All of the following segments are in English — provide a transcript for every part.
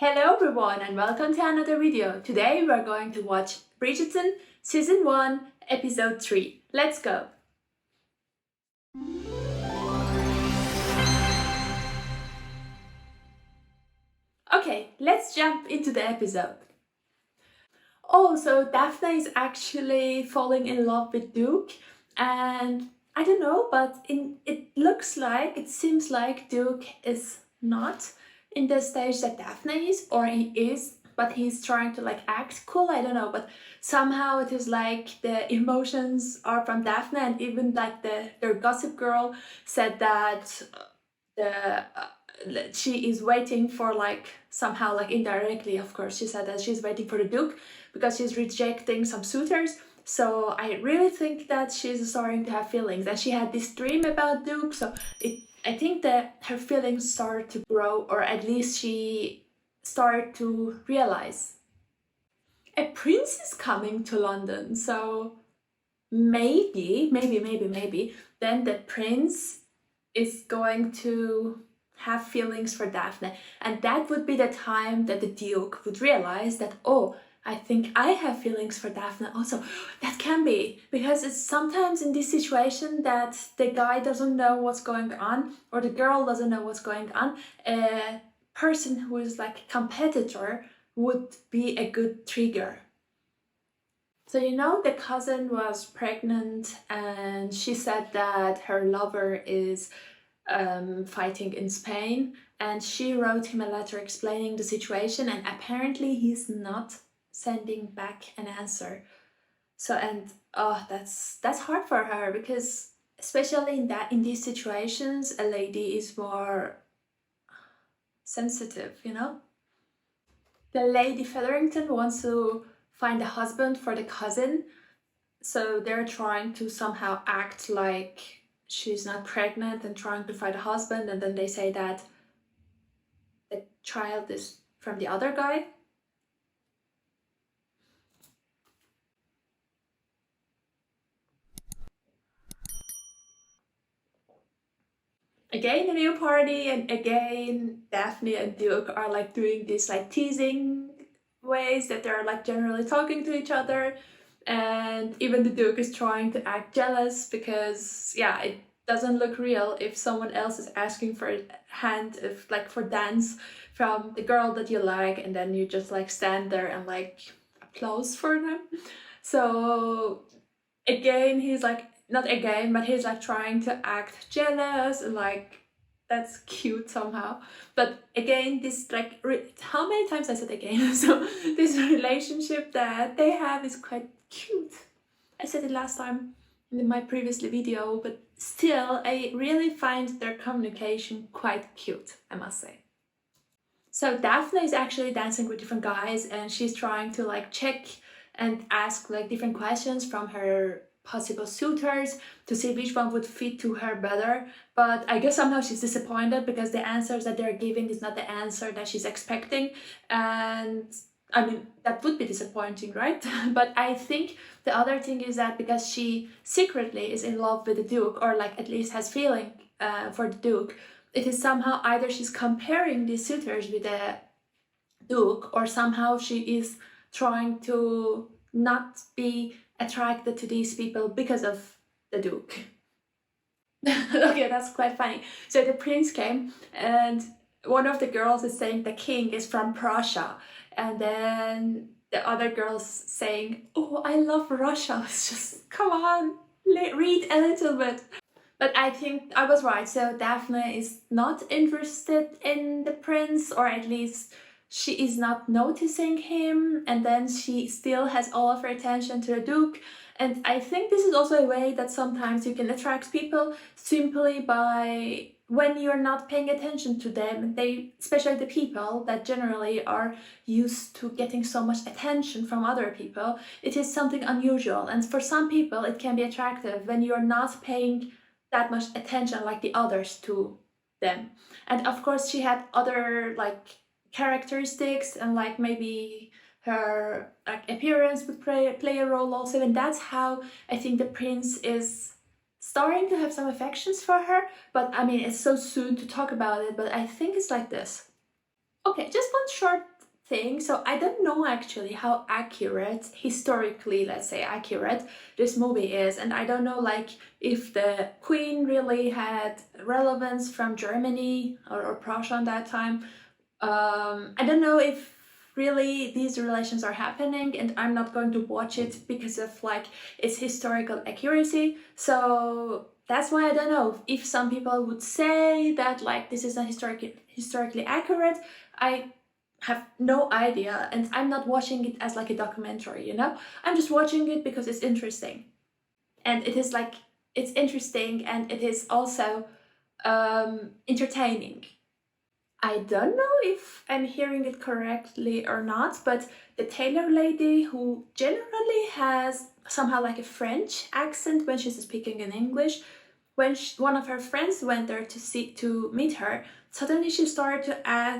Hello everyone and welcome to another video. Today we're going to watch Bridgerton Season 1 Episode 3. Let's go! Okay, let's jump into the episode. Oh, so Daphne is actually falling in love with Duke, and I don't know, but it seems like Duke is not in the stage that Daphne is, or he is, but he's trying to like act cool. I don't know, but somehow it is like the emotions are from Daphne, and even like their gossip girl said that the she is waiting for like somehow like indirectly, of course, she said that she's waiting for the Duke because she's rejecting some suitors. So I really think that she's starting to have feelings, and she had this dream about Duke, so I think that her feelings started to grow, or at least she started to realize a prince is coming to London. So maybe then the prince is going to have feelings for Daphne, and that would be the time that the Duke would realize that, oh, I think I have feelings for Daphne also. That can be, because it's sometimes in this situation that the guy doesn't know what's going on, or the girl doesn't know what's going on. A person who is like a competitor would be a good trigger. So you know, the cousin was pregnant and she said that her lover is fighting in Spain, and she wrote him a letter explaining the situation, and apparently he's not sending back an answer. So, and oh, that's hard for her, because especially in these situations a lady is more sensitive, you know. The Lady Featherington wants to find a husband for the cousin, so they're trying to somehow act like she's not pregnant and trying to find a husband, and then they say that the child is from the other guy. Again, a new party, and again Daphne and Duke are like doing this like teasing ways that they're like generally talking to each other, and even the Duke is trying to act jealous because yeah, it doesn't look real if someone else is asking for a hand, if like for dance from the girl that you like, and then you just like stand there and like applause for them. So again, he's like, not again, but he's like trying to act jealous, and like that's cute somehow. But again, this like how many times I said again? So this relationship that they have is quite cute. I said it last time in my previous video, but still I really find their communication quite cute, I must say. So Daphne is actually dancing with different guys, and she's trying to like check and ask like different questions from her possible suitors to see which one would fit to her better. But I guess somehow she's disappointed because the answers that they're giving is not the answer that she's expecting, and I mean, that would be disappointing, right? But I think the other thing is that because she secretly is in love with the Duke, or like at least has feeling for the Duke, it is somehow either she's comparing these suitors with the Duke, or somehow she is trying to not be attracted to these people because of the Duke. Okay, that's quite funny. So the prince came, and one of the girls is saying the king is from Prussia, and then the other girl's saying, oh, I love Russia. It's just, come on, read a little bit. But I think I was right, so Daphne is not interested in the prince, or at least she is not noticing him, and then she still has all of her attention to the Duke. And I think this is also a way that sometimes you can attract people simply by when you're not paying attention to them. They, especially the people that generally are used to getting so much attention from other people, it is something unusual. And for some people it can be attractive when you're not paying that much attention like the others to them. And of course she had other like characteristics, and like maybe her like appearance would play a role also, and that's how I think the prince is starting to have some affections for her. But I mean, it's so soon to talk about it, but I think it's like this. Okay, just one short thing. So I don't know actually how accurate, historically, let's say accurate, this movie is, and I don't know like if the queen really had relevance from Germany or Prussia at that time. I don't know if really these relations are happening, and I'm not going to watch it because of like its historical accuracy. So that's why I don't know if some people would say that like this is not historically accurate. I have no idea, and I'm not watching it as like a documentary, you know? I'm just watching it because it's interesting. And it is like it's interesting and it is also entertaining. I don't know if I'm hearing it correctly or not, but the tailor lady, who generally has somehow like a French accent when she's speaking in English, when one of her friends went there to meet her, suddenly she started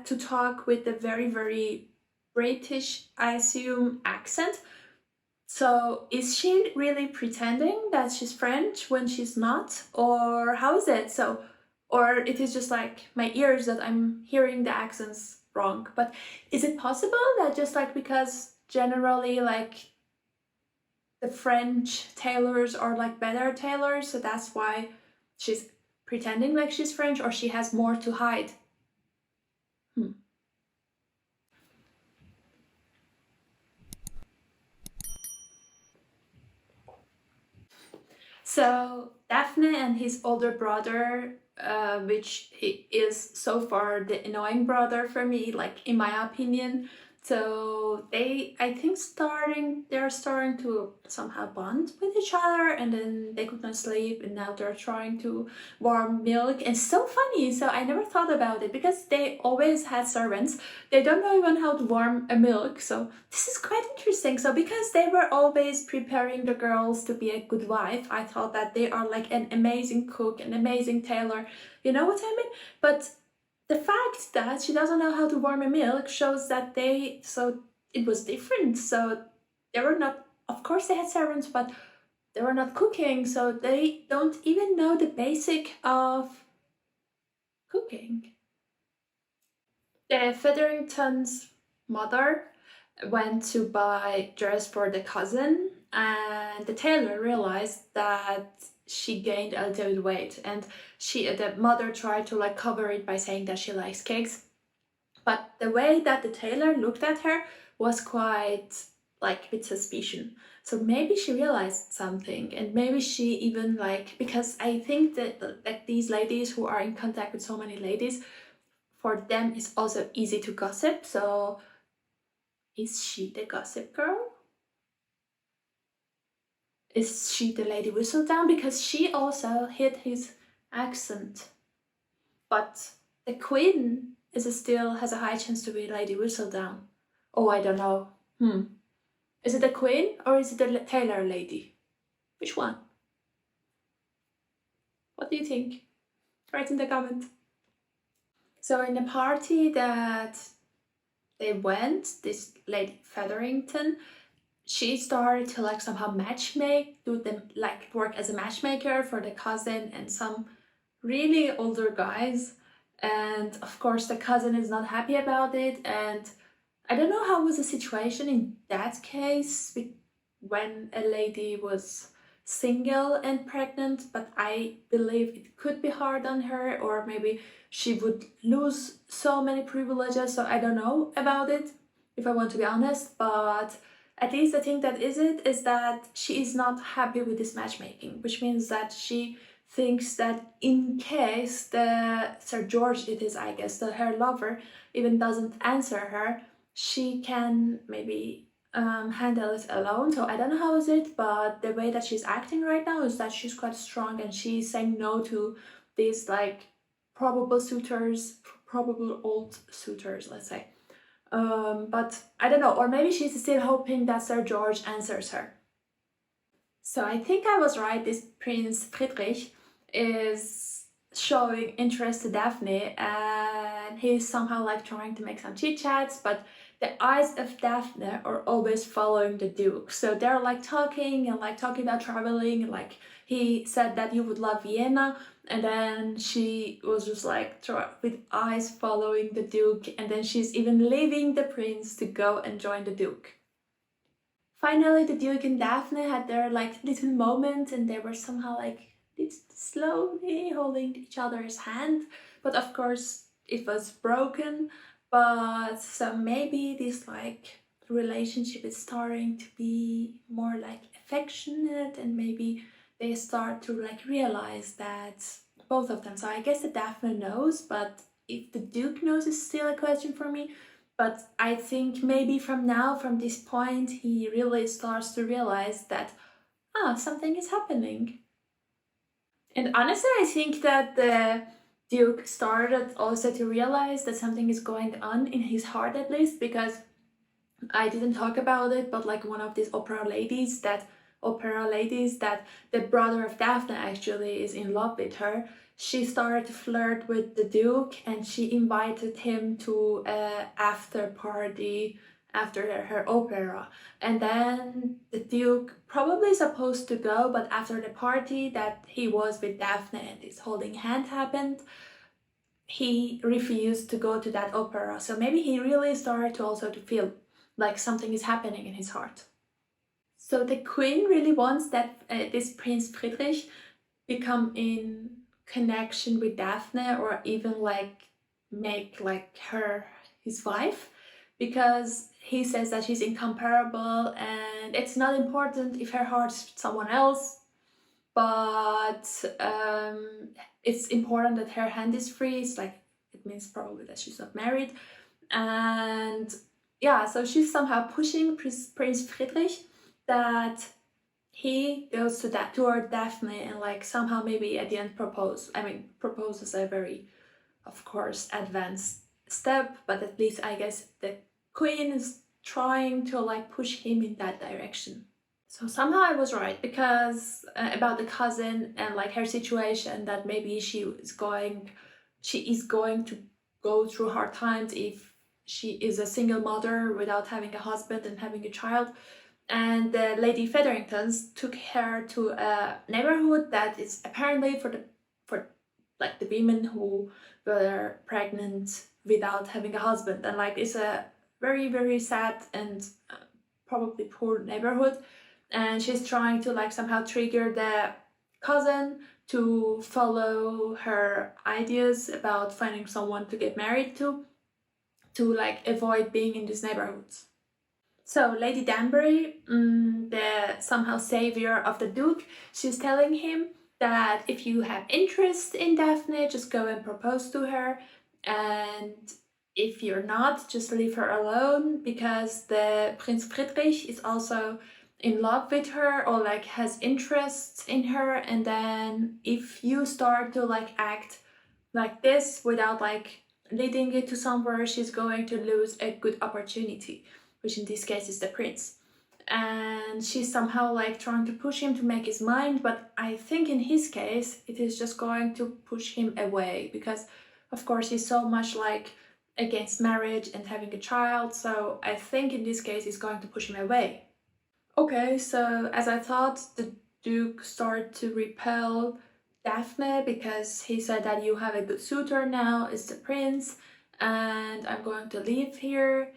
to talk with a very British, I assume, accent. So is she really pretending that she's French when she's not? Or how is it? So, or it is just like my ears that I'm hearing the accents wrong. But is it possible that just like because generally like the French tailors are like better tailors, so that's why she's pretending like she's French, or she has more to hide? Hmm. So Daphne and his older brother, which he is so far the annoying brother for me, like in my opinion. So I think they're starting to somehow bond with each other, and then they could not sleep, and now they're trying to warm milk. And so funny. So I never thought about it because they always had servants. They don't know even how to warm a milk. So this is quite interesting. So because they were always preparing the girls to be a good wife, I thought that they are like an amazing cook, an amazing tailor. You know what I mean? But the fact that she doesn't know how to warm a milk shows that it was different. So they were not, of course they had servants, but they were not cooking. So they don't even know the basic of cooking. The Featherington's mother went to buy dress for the cousin, and the tailor realized that she gained a little bit weight, and the mother tried to like cover it by saying that she likes cakes. But the way that the tailor looked at her was quite like with suspicion. So maybe she realized something, and maybe she even like, because I think that like these ladies who are in contact with so many ladies, for them it's also easy to gossip. So is she the gossip girl? Is she the Lady Whistledown? Because she also hid his accent. But the queen still has a high chance to be Lady Whistledown. Oh, I don't know. Is it the queen or is it the tailor lady? Which one? What do you think? Write in the comment. So in the party that they went, this Lady Featherington, she started to like somehow do them like work as a matchmaker for the cousin and some really older guys. And of course the cousin is not happy about it, and I don't know how was the situation in that case when a lady was single and pregnant, but I believe it could be hard on her, or maybe she would lose so many privileges. So I don't know about it, if I want to be honest, but at least the thing that is that she is not happy with this matchmaking, which means that she thinks that in case the Sir George, it is I guess, her lover, even doesn't answer her, she can maybe handle it alone. So I don't know how is it, but the way that she's acting right now is that she's quite strong, and she's saying no to these like probable old suitors, let's say. But I don't know, or maybe she's still hoping that Sir George answers her. So I think I was right. This Prince Friedrich is showing interest to Daphne, and he's somehow like trying to make some chit chats, but the eyes of Daphne are always following the Duke. So they're like talking about traveling and like he said that you would love Vienna, and then she was just like with eyes following the Duke, and then she's even leaving the prince to go and join the Duke. Finally, the Duke and Daphne had their like little moment, and they were somehow like slowly holding each other's hand, but of course it was broken. But so maybe this like relationship is starting to be more like affectionate, and maybe they start to like realize that both of them. So I guess that Daphne knows, but if the Duke knows is still a question for me. But I think maybe from this point, he really starts to realize that something is happening. And honestly, I think that the Duke started also to realize that something is going on in his heart, at least, because I didn't talk about it, but like one of these opera ladies that the brother of Daphne actually is in love with her, she started to flirt with the Duke, and she invited him to an after party after her opera. And then the Duke probably supposed to go, but after the party that he was with Daphne and this holding hand happened, he refused to go to that opera. So maybe he really started to also to feel like something is happening in his heart. So the queen really wants that this Prince Friedrich become in connection with Daphne, or even like make like her his wife, because he says that she's incomparable and it's not important if her heart's with someone else, but it's important that her hand is free. It's like, it means probably that she's not married. And yeah, so she's somehow pushing Prince Friedrich that he goes to toward Daphne, and like somehow maybe at the end proposes a very, of course, advanced step, but at least I guess the queen is trying to like push him in that direction. So somehow I was right, because about the cousin and like her situation, that maybe she is going to go through hard times if she is a single mother without having a husband and having a child. And the Lady Featheringtons took her to a neighborhood that is apparently for like the women who were pregnant without having a husband, and like it's a very, very sad and probably poor neighborhood. And she's trying to like somehow trigger the cousin to follow her ideas about finding someone to get married to like avoid being in these neighborhoods. So Lady Danbury, the somehow savior of the Duke, she's telling him that if you have interest in Daphne, just go and propose to her, and if you're not, just leave her alone, because the Prince Friedrich is also in love with her, or like has interest in her. And then if you start to like act like this without like leading it to somewhere, she's going to lose a good opportunity, which in this case is the prince. And she's somehow like trying to push him to make his mind, but I think in his case it is just going to push him away, because of course he's so much like against marriage and having a child. So I think in this case it's going to push him away. Okay, so as I thought, the Duke started to repel Daphne because he said that you have a good suitor now, it's the prince, and I'm going to leave here,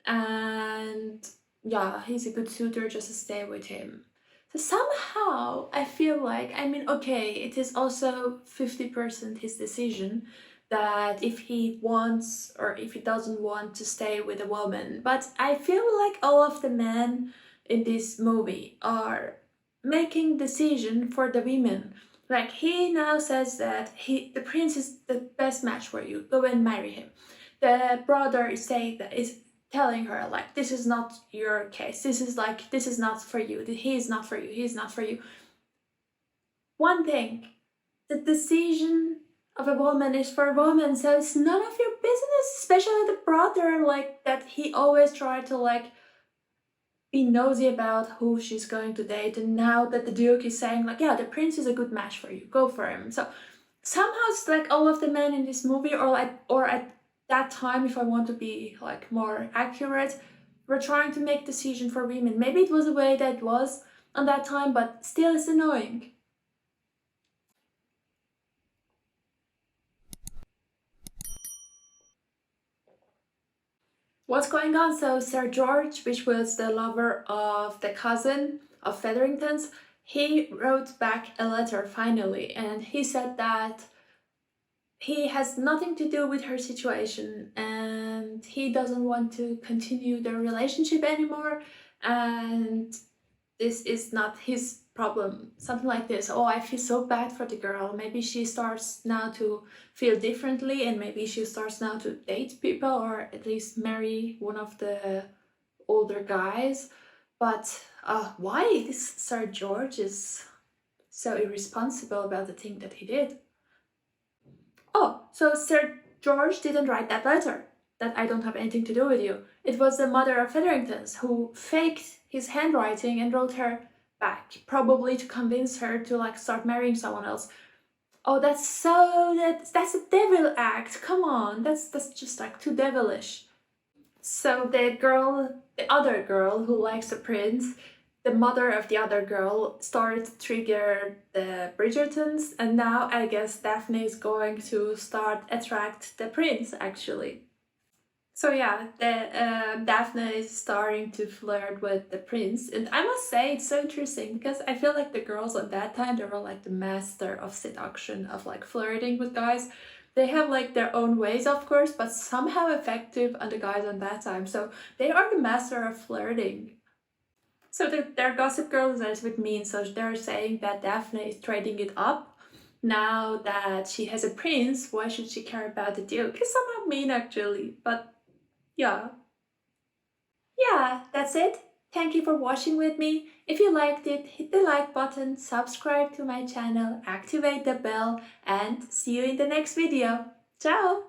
and yeah, he's a good suitor, just to stay with him. So somehow I feel like, okay, it is also 50% his decision, that if he wants or if he doesn't want to stay with a woman. But I feel like all of the men in this movie are making decision for the women. Like, he now says that the prince is the best match for you, go and marry him. The brother is telling her like, this is not your case, this is not for you, he is not for you. One thing, the decision of a woman is for a woman, so it's none of your business, especially the brother, like that he always tried to like be nosy about who she's going to date, and now that the Duke is saying like, yeah, the prince is a good match for you, go for him. So somehow it's like all of the men in this movie, or at that time, if I want to be like more accurate, were trying to make decision for women. Maybe it was the way that was, on that time, but still it's annoying. What's going on? So Sir George, which was the lover of the cousin of Featherington's, he wrote back a letter finally, and he said that he has nothing to do with her situation and he doesn't want to continue their relationship anymore, and this is not his problem. Something like this. Oh, I feel so bad for the girl. Maybe she starts now to feel differently and maybe she starts now to date people or at least marry one of the older guys. But why this Sir George is so irresponsible about the thing that he did? Oh, so Sir George didn't write that letter, that I don't have anything to do with you. It was the mother of Featherington's who faked his handwriting and wrote her back, probably to convince her to like start marrying someone else. Oh, that's a devil act. Come on, that's just like too devilish. So the other girl who likes the prince, the mother of the other girl started to trigger the Bridgertons, and now I guess Daphne is going to start attract the prince actually. So yeah, Daphne is starting to flirt with the prince, and I must say it's so interesting because I feel like the girls at that time, they were like the master of seduction, of like flirting with guys. They have like their own ways, of course, but somehow effective on the guys on that time. So they are the master of flirting. So their gossip girls are with me, so they're saying that Daphne is trading it up. Now that she has a prince, why should she care about the duke? It's somehow mean actually, but yeah. Yeah, that's it. Thank you for watching with me. If you liked it, hit the like button, subscribe to my channel, activate the bell, and see you in the next video. Ciao!